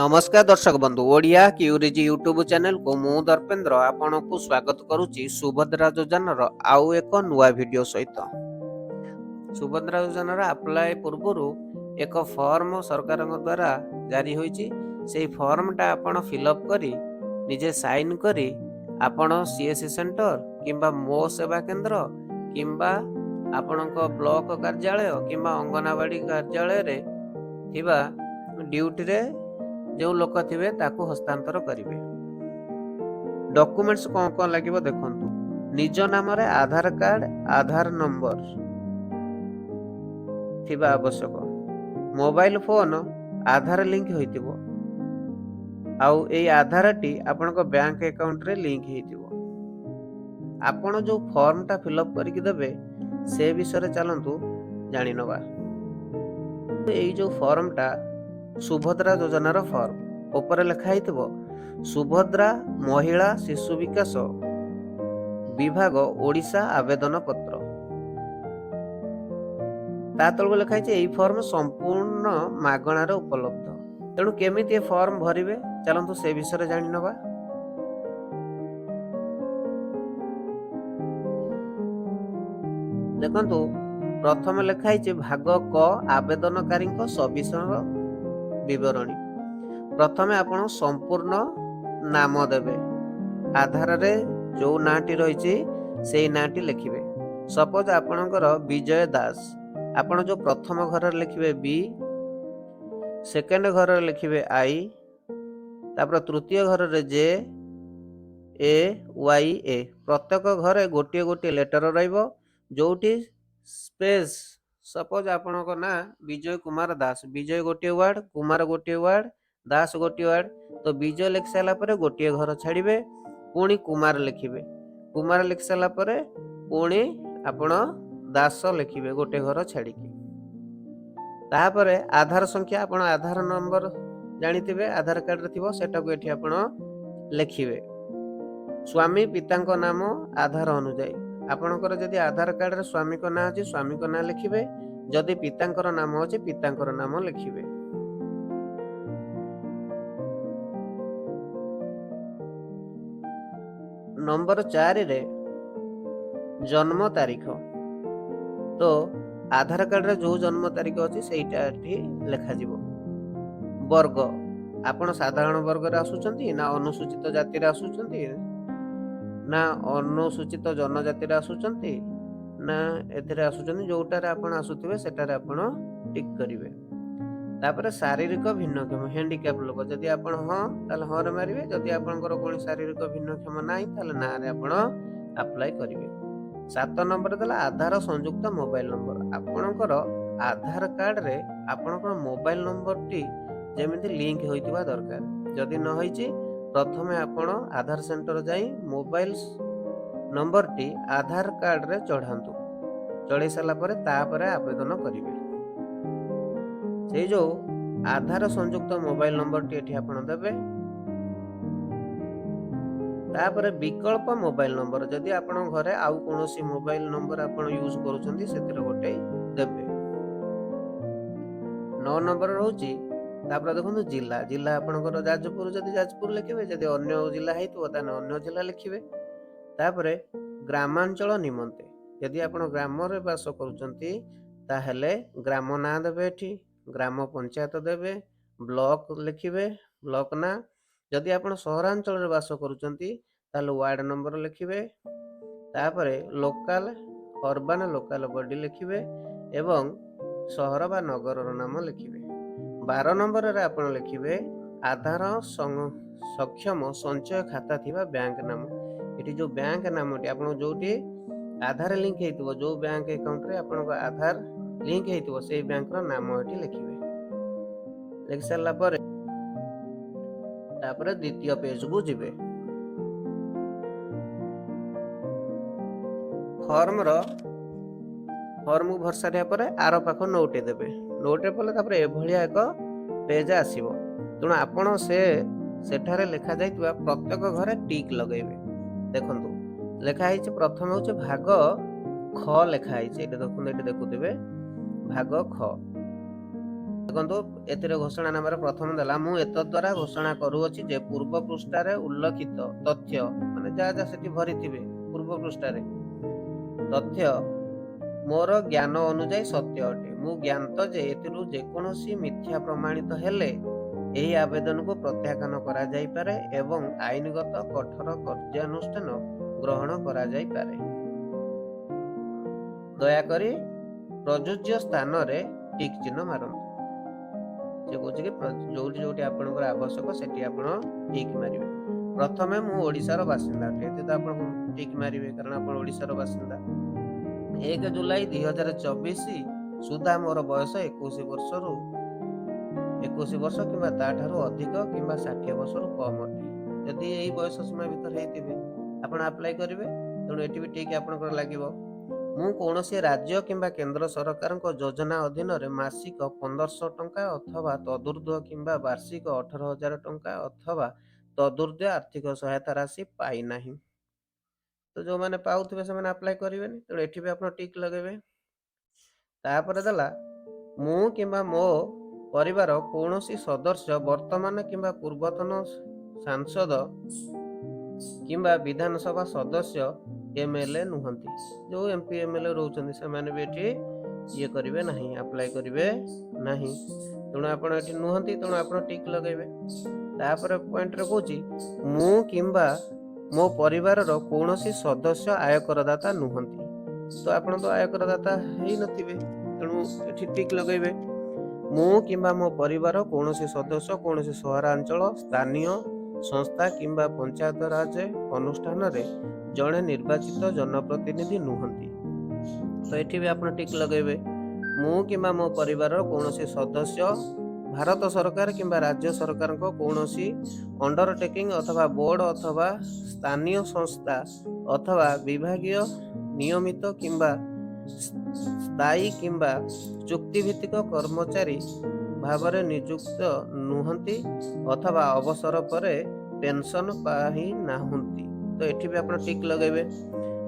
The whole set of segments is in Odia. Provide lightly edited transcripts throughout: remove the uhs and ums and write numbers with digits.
नमस्कार दर्शक बंधु ओडिया क्यूरीज यूट्यूब चैनल को मु दर्पेन्द्र आपण को स्वागत करुच्ची सुभद्रा योजनार आउ एक नुआ वीडियो सहित। सुभद्रा योजनार अप्लाई पूर्व एक फॉर्म सरकार द्वारा जारी होईची से फॉर्मटा आपण फिलअप करी निजे साइन करी आपण सीएससी सेंटर किंबा मो सेवा केंद्र किंबा आपणक ब्लॉक कार्यालय किंबा अंगनवाड़ी कार्यालय रे थिबा ड्यूटी रे जो लोक थे ताकू हस्तांतर करेंगे। डॉक्यूमेंट्स कौन कौन लगे देखु निज नाम रे आधार कार्ड आधार नंबर थिबा आवश्यक मोबाइल फोन आधार लिंक होइतिबो आउ ए आधार टी आपन को बैंक अकाउंट रे लिंक होइतिबो। आपण जो फॉर्म टा फिलअप करके देबे से विषय चलतु जानि नवा। ए जो फॉर्म टा सुभद्रा योजनार फॉर्म ऊपर लिखाई सुभद्रा महिला शिशु विकास विभाग ओडिशा आवेदन पत्र ता तलको लिखाई यही फॉर्म संपूर्ण मागणार उपलब्ध। तेणु केमिति फॉर्म भरिवे चलतु से विषय जानि नवा। देखंतु प्रथम लिखाई भाग क आवेदनकारी सविशेष विवरणी। प्रथमे आपण संपूर्ण नाम देबे आधार रे जो नाटी रही से नाटी लिखिबे। सपोज आपणकर विजय दास आपण जो प्रथम घर लिखिबे बी सेकेंड घर लिखिबे आई तापर तृतीय घर रे जे ए वाई ए प्रत्येक घरे गोटे गोटे लेटर रहिबो जोटी स्पेस सपोज आपण को ना विजय कुमार दास विजय गोटे वर्ड कुमार गोटे वर्ड दास गोटे वर्ड तो विजय लिख सारा पर गोटे घर छाड़िबे पुणी कुमार लिखिबे कुमार लिख सारा पर पुणी आपण दास लिखिबे गोटे घर छाड़िकी। तापरे आधार संख्या आपण आधार नंबर जानिथिबे आधार कार्ड रे थिबो सेटा को एठी आपण लिखिबे। स्वामी पितांक नाम आधार अनुसार आपणकर जदि आधार कार्ड रे स्वामी को ना अछि स्वामी को ना लिखिबे जदि पितांकर नाम अछि पितांकर नाम लिखिबे। नंबर 4 रे जन्म तारीख तो आधार कार्ड रे जो जन्म तारीख अछि सेटा एठी लिखा जिवो। वर्ग आपण साधारण वर्ग रे आसुचंती ना अनुसूचित जाति रे आसुचंती ना अनुसूचित जनजाति रे आसुचंती ना एथिरे आसुचंती जोटारे आपण आसुथिबे सेटारे आपण टिक करिवे। तापर शारीरिक भिन्नक्षम हैंडीकैप लोक जदि आपण हां ताले हां रे मारिवे जदि आपनकर कोन शारीरिक भिन्नक्षम नाही ताले ना रे आपण अप्लाई करिवे। 7 नंबर देला आधार संयुक्त मोबाइल नंबर आपनकर आधार कार्ड रे आपनकर मोबाइल नंबर टी जेमिति लिंक होइतिबा दरकार जदि न होइची प्रथमे आपण आधार सेंटर जाई मोबाइल नंबर टी आधार कार्ड रे चढ़ांतु चढ़ी सारा पर तापरे आवेदन करिवे। से जो आधार संयुक्त मोबाइल नंबर टी एठी आपण देबे। तापरे विकल्प मोबाइल नंबर जदि आपण घरे आउ कोनोसी मोबाइल नंबर आपण यूज करूचंती सेतिर गोटे देबे। 9 नंबर रहउची तापर देखो जिला जिला आपणकर जाजपुर जदि जाजपुर लिखिबे जदि अन्य जिला हेतु ताने अन्य जिला लिखिबे। तापरे ग्रामांचल निमंते यदि आपण ग्राम रे वास करूचंती ताहेले ग्राम ना देबे एठी ग्राम पंचायत देबे ब्लॉक लिखिबे ब्लॉक ना जदि आपण सहरांचल रे वास करूचंती ताले वार्ड नंबर लिखिबे। तापरे लोकल अर्बन लोकल बॉडी लिखिबे एवं शहर बा नगर रो नाम लिखिबे। 12 नंबर रे आपण लिखिबे आधार सक्षम संचय खाता थिबा बैंक नाम एटी जो बैंक नामटी आपण जोटी आधार लिंक हेतिबो जो बैंक अकाउंट रे आपण को आधार लिंक हेतिबो से बैंक रो नाम एटी लिखिबे। लिख सारला पर तापर द्वितीय पेज को जिबे। फॉर्म भर सारिया पर आर पाख नोटे देबे नोटे पले तापर एभलिया एक पेज आसीबो तेणु आपण सेठारे लिखा जाइतबा प्रत्येक घरे टिक लगेबे। देखंतु लिखा है प्रथम हूँ भाग ख लिखा है देखते भाग ख ଦେଖନ୍ତୁ ଏଥିରେ ଘୋଷଣାନାମାରେ ପ୍ରଥମ ଦେଲା ମୁଁ ଏତଦ୍ୱାରା ଘୋଷଣା କରୁଅଛି ଯେ ପୂର୍ବ ପୃଷ୍ଠାରେ ଉଲ୍ଲେଖିତ ତଥ୍ୟ ମାନେ ଯାହା ଯାହା ସେଠି ଭରିଥିବେ ପୂର୍ବ ପୃଷ୍ଠାରେ ତଥ୍ୟ ମୋର ଜ୍ଞାନ ଅନୁଯାୟୀ ସତ୍ୟ ଅଟେ। ମୁଁ ଜ୍ଞାତ ଯେ ଏଥିରୁ ଯେକୌଣସି ମିଥ୍ୟା ପ୍ରମାଣିତ ହେଲେ ଏହି ଆବେଦନକୁ ପ୍ରତ୍ୟାଖ୍ୟାନ କରାଯାଇପାରେ ଏବଂ ଆଇନଗତ କଠୋର କାର୍ଯ୍ୟାନୁଷ୍ଠାନ ଗ୍ରହଣ କରାଯାଇପାରେ। ଦୟାକରି ପ୍ରଯୁଜ୍ୟ ସ୍ଥାନରେ ଟିକ୍ ଚିହ୍ନ ମାରନ୍ତୁ। ସେ କହୁଛି କି ଯୋଉଠି ଯୋଉଠି ଆପଣଙ୍କର ଆବଶ୍ୟକ ସେଠି ଆପଣ ଟିକ୍ ମାରିବେ। ପ୍ରଥମେ ମୁଁ ଓଡ଼ିଶାର ବାସିନ୍ଦା ଅଟେ, ଏତେ ତ ଆପଣ ଟିକ୍ ମାରିବେ କାରଣ ଆପଣ ଓଡ଼ିଶାର ବାସିନ୍ଦା। 1 ଜୁଲାଇ 2024 ସୁଦ୍ଧା ମୋର ବୟସ 21 ବର୍ଷ କିମ୍ବା ତାଠାରୁ ଅଧିକ କିମ୍ବା 60 ବର୍ଷରୁ କମ୍ ଅଟେ। ଯଦି ଏହି ବୟସ ସୀମା ଭିତରେ ହେଇଥିବେ ଆପଣ ଆପ୍ଲାଏ କରିବେ। ତେଣୁ ଏଠି ବି ଟିକ୍ ଆପଣଙ୍କର ଲାଗିବ। ମୁଁ କୌଣସି ରାଜ୍ୟ କିମ୍ବା କେନ୍ଦ୍ର ସରକାରଙ୍କ ଯୋଜନା ଅଧୀନରେ ମାସିକ 1500 ଟଙ୍କା ଅଥବା ତଦୁର୍ଦ୍ଧ୍ୱ କିମ୍ବା ବାର୍ଷିକ 18,000 ଟଙ୍କା ଅଥବା ତଦୁର୍ଦ୍ଧ୍ୱ ଆର୍ଥିକ ସହାୟତା ରାଶି ପାଇନାହିଁ। ତ ଯେଉଁମାନେ ପାଉଥିବେ ସେମାନେ ଆପ୍ଲାଏ କରିବେନି, ତେଣୁ ଏଠି ବି ଆପଣ ଟିକ୍ ଲଗାଇବେ। ତାପରେ ଦେଲା ମୁଁ କିମ୍ବା ମୋ ପରିବାର କୌଣସି ସଦସ୍ୟ ବର୍ତ୍ତମାନ କିମ୍ବା ପୂର୍ବତନ ସାଂସଦ କିମ୍ବା ବିଧାନସଭା ସଦସ୍ୟ MLA ନୁହନ୍ତି। ଯେଉଁ MP MLA ରହୁଛନ୍ତି ସେମାନେ ବି ଏଠି ଇଏ କରିବେ ନାହିଁ, ଆପ୍ଲାଏ କରିବେ ନାହିଁ। ତେଣୁ ଆପଣ ଏଠି ନୁହନ୍ତି, ତେଣୁ ଆପଣ ଟିକ୍ ଲଗାଇବେ। ତାପରେ ପଏଣ୍ଟରେ କହୁଛି ମୁଁ କିମ୍ବା ମୋ ପରିବାରର କୌଣସି ସଦସ୍ୟ ଆୟକରଦାତା ନୁହନ୍ତି। ତ ଆପଣ ତ ଆୟକରଦାତା ହେଇନଥିବେ, ତେଣୁ ଏଠି ଟିକ୍ ଲଗାଇବେ। ମୁଁ କିମ୍ବା ମୋ ପରିବାର କୌଣସି ସଦସ୍ୟ କୌଣସି ସହରାଞ୍ଚଳ ସ୍ଥାନୀୟ ସଂସ୍ଥା କିମ୍ବା ପଞ୍ଚାୟତରାଜ ଅନୁଷ୍ଠାନରେ ଜଣେ ନିର୍ବାଚିତ ଜନପ୍ରତିନିଧି ନୁହନ୍ତି। ତ ଏଠି ବି ଆପଣ ଟିକ୍ ଲଗାଇବେ। ମୁଁ କିମ୍ବା ମୋ ପରିବାରର କୌଣସି ସଦସ୍ୟ ଭାରତ ସରକାର କିମ୍ବା ରାଜ୍ୟ ସରକାରଙ୍କ କୌଣସି ଅଣ୍ଡରଟେକିଂ ଅଥବା ବୋର୍ଡ ଅଥବା ସ୍ଥାନୀୟ ସଂସ୍ଥା ଅଥବା ବିଭାଗୀୟ ନିୟମିତ କିମ୍ବା ସ୍ଥାୟୀ କିମ୍ବା ଚୁକ୍ତିଭିତ୍ତିକ କର୍ମଚାରୀ ଭାବରେ ନିଯୁକ୍ତ ନୁହନ୍ତି ଅଥବା ଅବସର ପରେ ପେନସନ ପାଇନାହାନ୍ତି। ତ ଏଠି ବି ଆପଣ ଟିକ୍ ଲଗାଇବେ।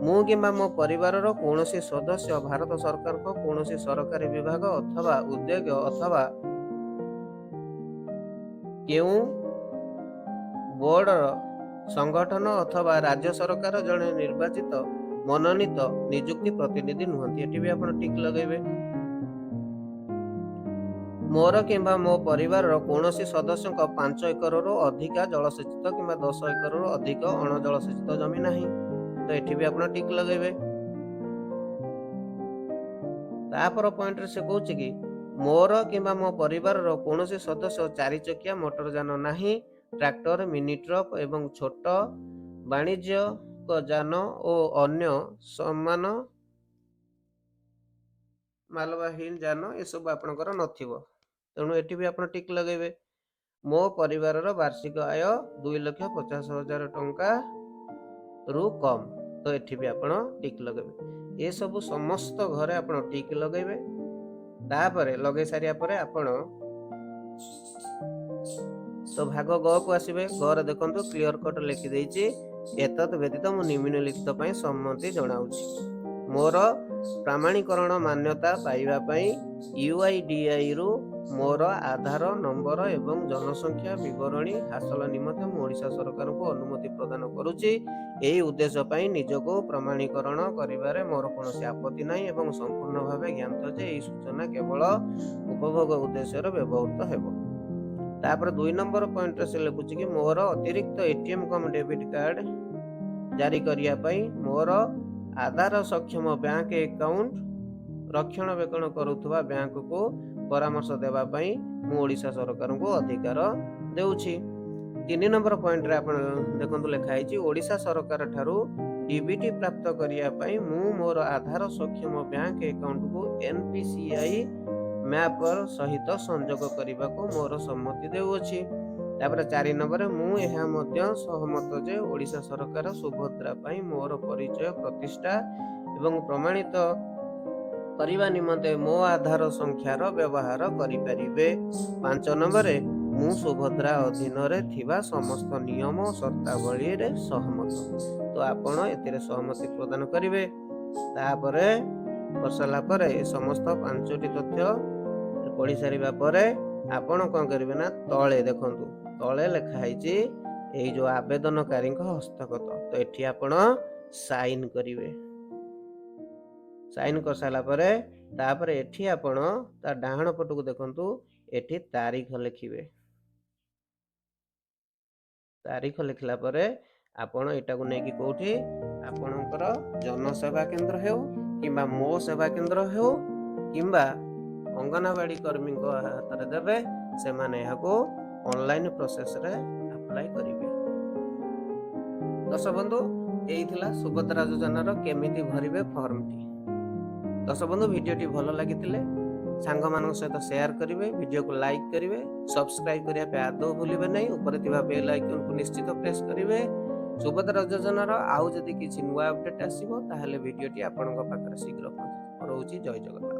ମୁଁ କିମ୍ବା ମୋ ପରିବାରର କୌଣସି ସଦସ୍ୟ ଭାରତ ସରକାରଙ୍କ କୌଣସି ସରକାରୀ ବିଭାଗ ଅଥବା ଉଦ୍ୟୋଗ ଅଥବା କେଉଁ ବୋର୍ଡର ସଂଗଠନ ଅଥବା ରାଜ୍ୟ ସରକାର ଜଣେ ନିର୍ବାଚିତ ମନୋନୀତ ନିଯୁକ୍ତି ପ୍ରତିନିଧି ନୁହନ୍ତି। ଏଠି ବି ଆପଣ ଟିକ୍ ଲଗାଇବେ। ମୋର କିମ୍ବା ମୋ ପରିବାରର କୌଣସି ସଦସ୍ୟଙ୍କ 5 ଏକରରୁ ଅଧିକା ଜଳସେଚିତ କିମ୍ବା 10 ଏକରରୁ ଅଧିକ ଅଣଜଳସେଚିତ ଜମି ନାହିଁ। ତ ଏଠି ବି ଆପଣ ଟିକ୍ ଲଗାଇବେ। ତାପର ପଏଣ୍ଟରେ ସେ କହୁଛି କି ମୋର କିମ୍ବା ମୋ ପରିବାରର କୌଣସି ସଦସ୍ୟ 4 ଚକିଆ ମୋଟର ଯାନ ନାହିଁ, ଟ୍ରାକ୍ଟର ମିନି ଟ୍ରକ୍ ଏବଂ ଛୋଟ ବାଣିଜ୍ୟିକ ଯାନ ଓ ଅନ୍ୟ ସମାନ ମାଲବାହୀ ଯାନ ଏସବୁ ଆପଣଙ୍କର ନଥିବ। ତେଣୁ ଏଠି ବି ଆପଣ ଟିକ୍ ଲଗାଇବେ। ମୋ ପରିବାରର ବାର୍ଷିକ ଆୟ 2,50,000 ଟଙ୍କାରୁ କମ୍। ତ ଏଠି ବି ଆପଣ ଟିକ୍ ଲଗାଇବେ। ଏସବୁ ସମସ୍ତ ଘରେ ଆପଣ ଟିକ୍ ଲଗାଇବେ। ତାପରେ ଲଗାଇ ସାରିବା ପରେ ଆପଣ ତ ଭାଗ ଗ କୁ ଆସିବେ। ଗରେ ଦେଖନ୍ତୁ କ୍ଲିୟର କଟ୍ ଲେଖିଦେଇଛି ଏତତ୍ ବ୍ୟତୀତ ମୁଁ ନିମ୍ନଲିଖିତ ପାଇଁ ସମ୍ମତି ଜଣାଉଛି। ମୋର ପ୍ରମାଣୀକରଣ ମାନ୍ୟତା ପାଇବା ପାଇଁ UIDAIରୁ ମୋର ଆଧାର ନମ୍ବର ଏବଂ ଜନସଂଖ୍ୟା ବିବରଣୀ ହାସଲ ନିମନ୍ତେ ମୁଁ ଓଡ଼ିଶା ସରକାରଙ୍କୁ ଅନୁମତି ପ୍ରଦାନ କରୁଛି। ଏହି ଉଦ୍ଦେଶ୍ୟ ପାଇଁ ନିଜକୁ ପ୍ରମାଣୀକରଣ କରିବାରେ ମୋର କୌଣସି ଆପତ୍ତି ନାହିଁ ଏବଂ ସମ୍ପୂର୍ଣ୍ଣ ଭାବେ ଜ୍ଞାତ ଯେ ଏହି ସୂଚନା କେବଳ ଉପଭୋଗ ଉଦ୍ଦେଶ୍ୟରେ ବ୍ୟବହୃତ ହେବ। ତାପରେ 2 ନମ୍ବର ପଏଣ୍ଟରେ ସେ ଲେଖୁଛି କି ମୋର ଅତିରିକ୍ତ ATM କମ୍ ଡେବିଟ୍ କାର୍ଡ ଜାରି କରିବା ପାଇଁ ମୋର ଆଧାର ସକ୍ଷମ ବ୍ୟାଙ୍କ ଆକାଉଣ୍ଟ ରକ୍ଷଣାବେକ୍ଷଣ କରୁଥିବା ବ୍ୟାଙ୍କକୁ ପରାମର୍ଶ ଦେବା ପାଇଁ ମୁଁ ଓଡ଼ିଶା ସରକାରଙ୍କୁ ଅଧିକାର ଦେଉଛି। 3 ନମ୍ବର ପଏଣ୍ଟରେ ଆପଣ ଦେଖନ୍ତୁ ଲେଖା ହେଇଛି ଓଡ଼ିଶା ସରକାର ଠାରୁ DBT ପ୍ରାପ୍ତ କରିବା ପାଇଁ ମୁଁ ମୋର ଆଧାର ସକ୍ଷମ ବ୍ୟାଙ୍କ ଆକାଉଣ୍ଟକୁ NPCI ମ୍ୟାପର ସହିତ ସଂଯୋଗ କରିବାକୁ ମୋର ସମ୍ମତି ଦେଉଅଛି। ତାପରେ 4 ନମ୍ବରରେ ମୁଁ ଏହା ମଧ୍ୟ ସହମତ ଯେ ଓଡ଼ିଶା ସରକାର ସୁଭଦ୍ରା ପାଇଁ ମୋର ପରିଚୟ ପ୍ରତିଷ୍ଠା ଏବଂ ପ୍ରମାଣିତ କରିବା ନିମନ୍ତେ ମୋ ଆଧାର ସଂଖ୍ୟାର ବ୍ୟବହାର କରିପାରିବେ। 5 ନମ୍ବରରେ ମୁଁ ସୁଭଦ୍ରା ଅଧୀନରେ ଥିବା ସମସ୍ତ ନିୟମ ଓ ସର୍ତ୍ତାବଳୀରେ ସହମତ। ତ ଆପଣ ଏଥିରେ ସହମତି ପ୍ରଦାନ କରିବେ। ତାପରେ କରିସାରିଲା ପରେ ଏ ସମସ୍ତ 5ଟି ତଥ୍ୟ ପଢି ସାରିବା ପରେ ଆପଣ କଣ କରିବେ ନା ତଳେ ଦେଖନ୍ତୁ, ତଳେ ଲେଖା ହେଇଛି ଏଇ ଯୋଉ ଆବେଦନକାରୀଙ୍କ ହସ୍ତଗତ। ତ ଏଠି ଆପଣ ସାଇନ୍ କରିବେ। ସାଇନ୍ କରିସାରିଲା ପରେ ତାପରେ ଏଠି ଆପଣ ତା ଡାହାଣ ପଟକୁ ଦେଖନ୍ତୁ, ଏଠି ତାରିଖ ଲେଖିବେ। ତାରିଖ ଲେଖିଲା ପରେ ଆପଣ ଏଟାକୁ ନେଇକି କୋଉଠି ଆପଣଙ୍କର ଜନସେବା କେନ୍ଦ୍ର ହେଉ କିମ୍ବା ମୋ ସେବା କେନ୍ଦ୍ର ହେଉ କିମ୍ବା ଅଙ୍ଗନବାଡି କର୍ମୀଙ୍କ ହାତରେ ଦେବେ। ସେମାନେ ଏହାକୁ ଅନଲାଇନ ପ୍ରୋସେସରେ ଆପ୍ଲାଏ କରିବେ। ଦର୍ଶକ ବନ୍ଧୁ, ଏଇ ଥିଲା ସୁଭଦ୍ରା ଯୋଜନାର କେମିତି ଭରିବେ ଫର୍ମଟି। ଦର୍ଶକ ବନ୍ଧୁ, ଭିଡିଓଟି ଭଲ ଲାଗିଥିଲେ ସାଙ୍ଗମାନଙ୍କ ସହିତ ସେୟାର କରିବେ, ଭିଡିଓକୁ ଲାଇକ୍ କରିବେ, ସବସ୍କ୍ରାଇବ କରିବା ପାଇଁ ଆଦୌ ଭୁଲିବେ ନାହିଁ। ଉପରେ ଥିବା ବେଲ୍ ଆଇକନକୁ ନିଶ୍ଚିତ ପ୍ରେସ୍ କରିବେ। ସୁଭଦ୍ରା ଯୋଜନାର ଆଉ ଯଦି କିଛି ନୂଆ ଅପଡେଟ୍ ଆସିବ ତାହେଲେ ଭିଡିଓଟି ଆପଣଙ୍କ ପାଖରେ ଶୀଘ୍ର ପହଞ୍ଚିବ। ରହୁଛି, ଜୟ ଜଗନ୍ନାଥ।